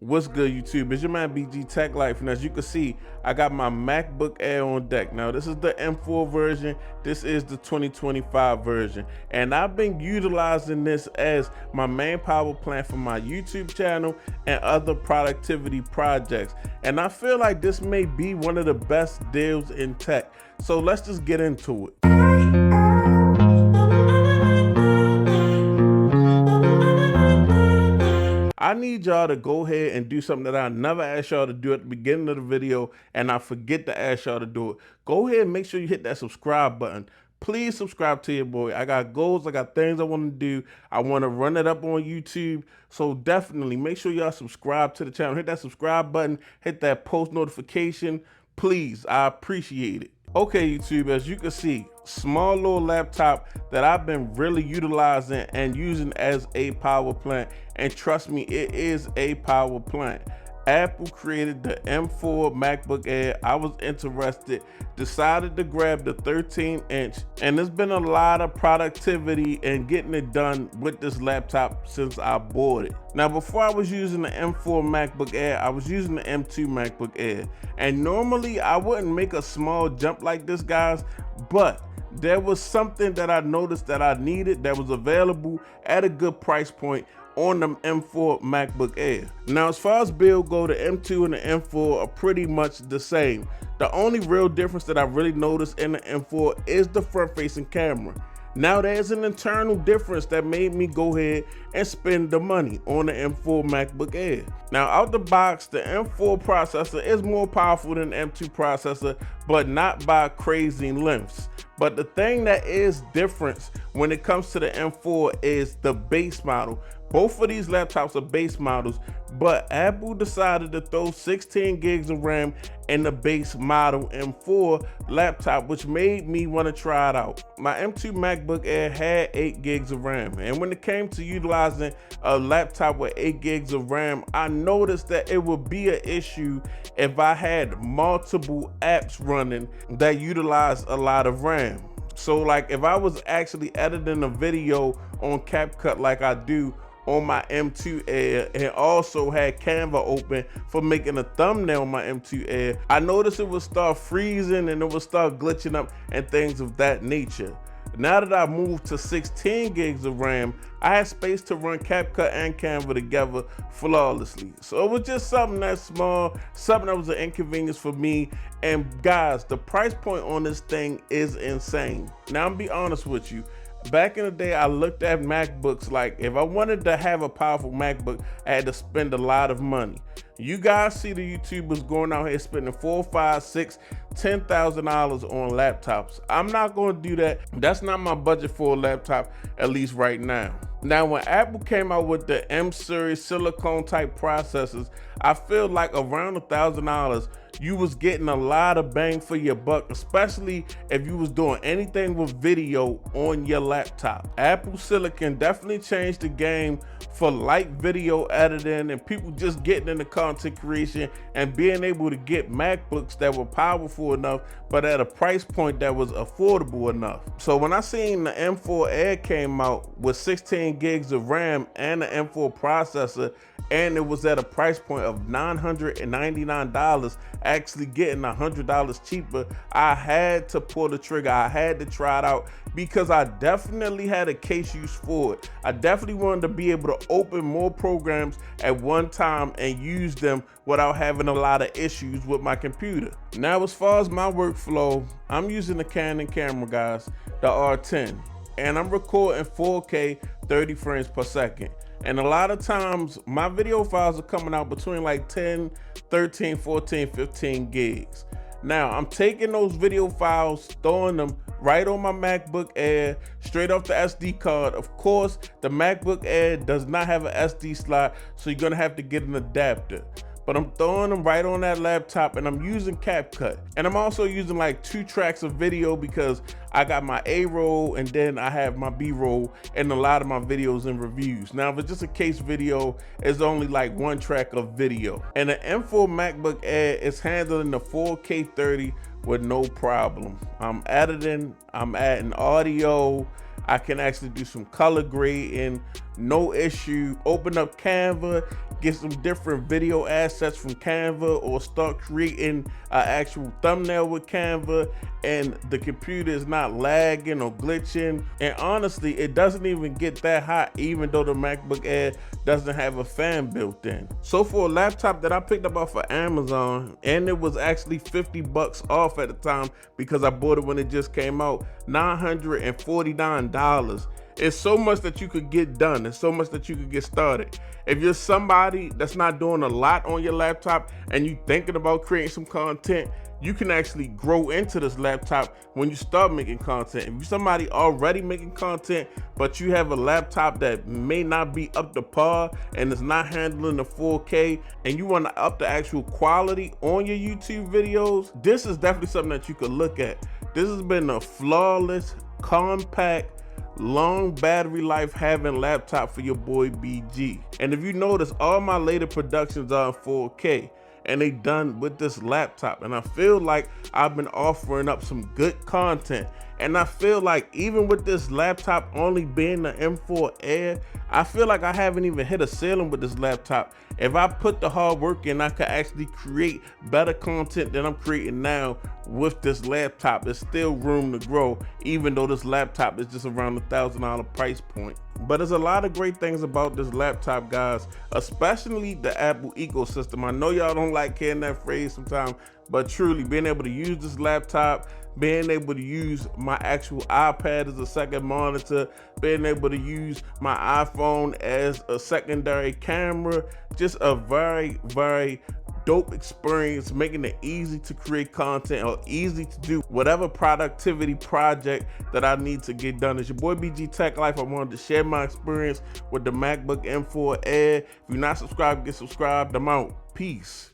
What's good, YouTube? It's your man BG Tech Life, and as you can see, I got my MacBook Air on deck. Now, this is the M4 version. This is the 2025 version, and I've been utilizing this as my main power plant for my YouTube channel and other productivity projects. And I feel like this may be one of the best deals in tech. So let's just get into it. I need y'all to go ahead and do something that I never asked y'all to do at the beginning of the video, and I forget to ask y'all to do it. Go ahead and make sure you hit that subscribe button. Please subscribe to your boy. I got goals, I got things I want to do. I want to run it up on YouTube. So definitely make sure y'all subscribe to the channel. Hit that subscribe button, hit that post notification. Please, I appreciate it. Okay, YouTube, as you can see, small little laptop that I've been really utilizing and using as a power plant. And trust me, it is a power plant. Apple created the M4 Macbook Air. I was interested, decided to grab the 13-inch, and there's been a lot of productivity and getting it done with this laptop since I bought it. Now, before I was using the M4 Macbook Air, I was using the M2 Macbook Air. And normally I wouldn't make a small jump like this, guys, but there was something that I noticed that I needed that was available at a good price point on the M4 MacBook Air. Now, as far as build go, the M2 and the M4 are pretty much the same. The only real difference that I really noticed in the M4 is the front-facing camera. Now, there's an internal difference that made me go ahead and spend the money on the M4 MacBook Air. Now, out the box, the M4 processor is more powerful than the M2 processor, but not by crazy lengths. But the thing that is different when it comes to the M4 is the base model. Both of these laptops are base models, but Apple decided to throw 16 gigs of RAM in the base model M4 laptop, which made me want to try it out. My M2 MacBook Air had 8 gigs of RAM, and when it came to utilizing a laptop with 8 gigs of RAM, I noticed that it would be an issue if I had multiple apps running that utilize a lot of RAM. So like if I was actually editing a video on CapCut like I do on my M2 Air and also had Canva open for making a thumbnail on my M2 Air, I noticed it would start freezing and it would start glitching up and things of that nature. Now that I moved to 16 gigs of RAM, I had space to run CapCut and Canva together flawlessly. So it was just something that's small, something that was an inconvenience for me. And guys, the price point on this thing is insane. Now, I'm gonna be honest with you. Back in the day, I looked at MacBooks like if I wanted to have a powerful MacBook, I had to spend a lot of money. You guys see the YouTubers going out here spending $4, $5, $6, $10,000 on laptops. I'm not going to do that. That's not my budget for a laptop, at least right now. Now, when Apple came out with the M series silicone type processors, I feel like around $1,000, you was getting a lot of bang for your buck, especially if you was doing anything with video on your laptop. Apple Silicon definitely changed the game for light video editing and people just getting into content creation and being able to get MacBooks that were powerful enough, but at a price point that was affordable enough. So when I seen the M4 Air came out with 16 gigs of RAM and the M4 processor, and it was at a price point of $999, actually getting $100 cheaper, I had to pull the trigger. I had to try it out because I definitely had a case use for it. I definitely wanted to be able to open more programs at one time and use them without having a lot of issues with my computer. Now, as far as my workflow, I'm using the Canon camera, guys, the R10, and I'm recording 4K 30 frames per second. And a lot of times my video files are coming out between like 10, 13, 14, 15 gigs. Now I'm taking those video files, throwing them right on my MacBook Air, straight off the SD card. Of course, the MacBook Air does not have an SD slot, so you're gonna have to get an adapter. But I'm throwing them right on that laptop, and I'm using CapCut. And I'm also using like 2 tracks of video because I got my A roll and then I have my B roll in a lot of my videos and reviews. Now, if it's just a case video, it's only like 1 track of video. And the M4 MacBook Air is handling the 4K 30 with no problem. I'm editing, I'm adding audio, I can actually do some color grading, no issue. Open up Canva, get some different video assets from Canva, or start creating an actual thumbnail with Canva, and the computer is not lagging or glitching. And honestly, it doesn't even get that hot, even though the MacBook Air doesn't have a fan built in. So for a laptop that I picked up off of Amazon, and it was actually 50 bucks off at the time because I bought it when it just came out, $949. It's so much that you could get done. It's so much that you could get started. If you're somebody that's not doing a lot on your laptop and you thinking about creating some content, you can actually grow into this laptop when you start making content. If you're somebody already making content, but you have a laptop that may not be up to par and is not handling the 4K, and you want to up the actual quality on your YouTube videos, this is definitely something that you could look at. This has been a flawless, compact, long battery life having laptop for your boy BG. And if you notice, all my later productions are in 4K, and they done with this laptop. And I feel like I've been offering up some good content. And I feel like even with this laptop only being the M4 Air, I feel like I haven't even hit a ceiling with this laptop. If I put the hard work in, I could actually create better content than I'm creating now with this laptop. There's still room to grow, even though this laptop is just around the $1,000 price point. But there's a lot of great things about this laptop, guys, especially the Apple ecosystem. I know y'all don't like hearing that phrase sometimes, but truly being able to use this laptop, being able to use my actual iPad as a second monitor, being able to use my iPhone as a secondary camera, just a very, very dope experience, making it easy to create content or easy to do whatever productivity project that I need to get done. It's your boy BG Tech Life. I wanted to share my experience with the MacBook M4 Air. If you're not subscribed, get subscribed. I'm out. Peace.